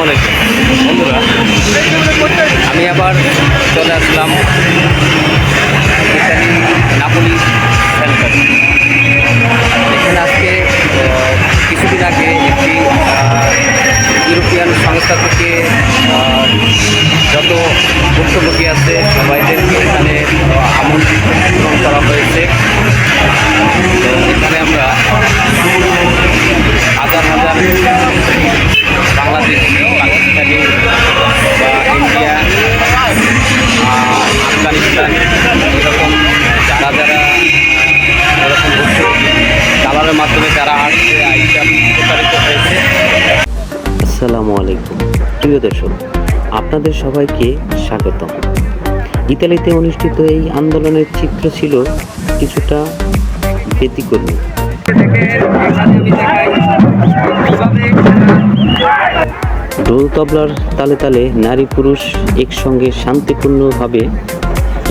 আলাইকুম বন্ধুরা, আমি আবার চলে আসলাম ইতালি নাপোলি সেন্টার। এখানে আজকে কিছুদিন আগে একটি ইউরোপিয়ান সংস্থা থেকে যত ভুক্তভোগী আছে সবাইদেরকে এখানে আমন্ত্রণ করা হয়েছে। তো এখানে আমরা হাজার হাজার বাংলাদেশি, পাকিস্তানি বা ইন্ডিয়া, আফগানিস্তান এরকম যারা এরকম দালালের মাধ্যমে যারা আসছে আইসা প্রচারিত হয়েছে। আসসালামু আলাইকুম প্রিয় দর্শক, আপনাদের সবাইকে স্বাগতম। ইতালিতে অনুষ্ঠিত এই আন্দোলনের চিত্র ছিল কিছুটা ব্যতিক্রমী। ঢোল তবলার তালে তালে নারী পুরুষ একসঙ্গে শান্তিপূর্ণভাবে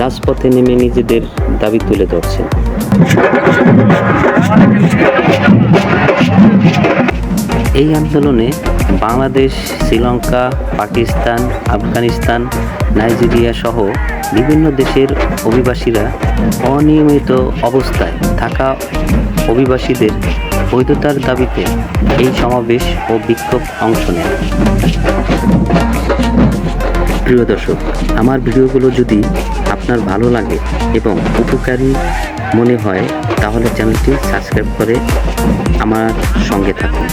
রাজপথে নেমে নিজেদের দাবি তুলে ধরছেন। এই আন্দোলনে বাংলাদেশ, শ্রীলঙ্কা, পাকিস্তান, আফগানিস্তান, নাইজেরিয়া সহ বিভিন্ন দেশের অভিবাসীরা অনিয়মিত অবস্থায় থাকা অভিবাসীদের বৈধতার দাবিতে এই সমাবেশ ও বিক্ষোভ অংশ নেয়। প্রিয় দর্শক, আমার ভিডিওগুলো যদি আপনার ভালো লাগে এবং উপকারী মনে হয় তাহলে চ্যানেলটি সাবস্ক্রাইব করে আমার সঙ্গে থাকুন।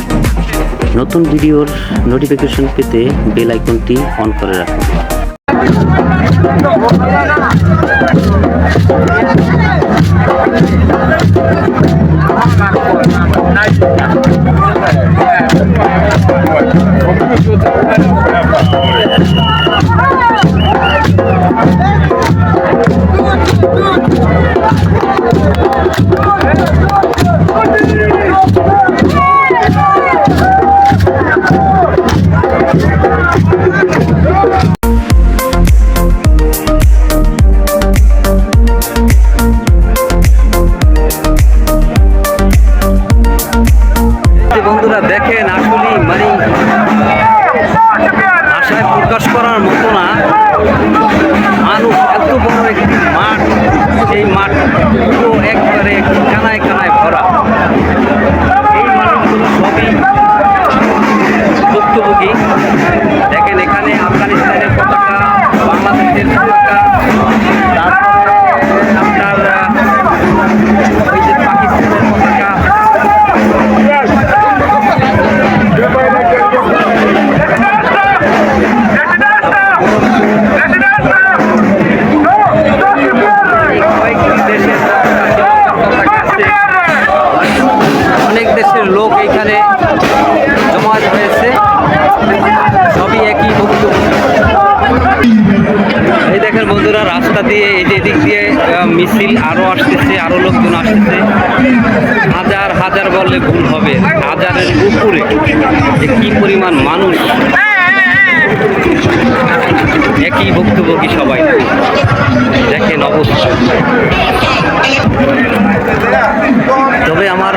নতুন ভিডিওর নোটিফিকেশন পেতে বেল আইকনটি অন করে রাখুন। বন্ধুরা দেখেন, আসলে মানে ভাষায় প্রকাশ করার মতো না। মানুষ এত বড় একটি মাঠ, সেই মাঠ পুরো একবারে কানায় কানায় ভরা। এই মানুষগুলো সবই ভুক্তভোগী। দেখেন এখানে আফগানিস্তানের পতাকা, বাংলাদেশের পতাকা, তারপরে আপনার ওই যে পাকিস্তানের পতাকা। অনেক দেশের লোক এখানে জমায়েত হয়েছে, সবই একই বক্তব্য। এই দেখেন বন্ধুরা, রাস্তা দিয়ে এই যে দিক দিয়ে মিছিল আরও আসতেছে, আরও লোকজন আসতেছে। হাজার হাজার বললে ভুল হবে, হাজারের উপরে যে কি পরিমাণ মানুষ, একই ভুক্তভোগী সবাই। দেখেন অবস্থা। তবে আমার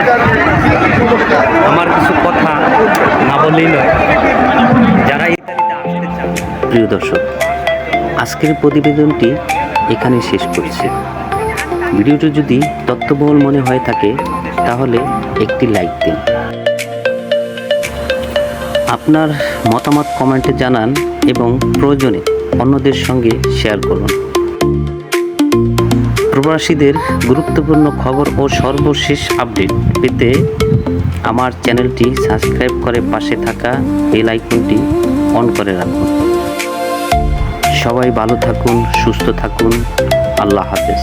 কিছু কথা না বললেই নয়, যারা ইতালিতে আসতে চান। প্রিয় দর্শক, আজকের প্রতিবেদনটি এখানে শেষ করছি। ভিডিওটি যদি তথ্যবহুল মনে হয়ে থাকে তাহলে একটি লাইক দিন। আপনার মতামত কমেন্টে জানান এবং প্রয়োজনে অন্যদের সঙ্গে শেয়ার করুন। প্রবাসীদের গুরুত্বপূর্ণ খবর ও সর্বশেষ আপডেট পেতে আমার চ্যানেলটি সাবস্ক্রাইব করে পাশে থাকা বেল আইকনটি অন করে রাখুন। সবাই ভালো থাকুন, সুস্থ থাকুন। আল্লাহ হাফেজ।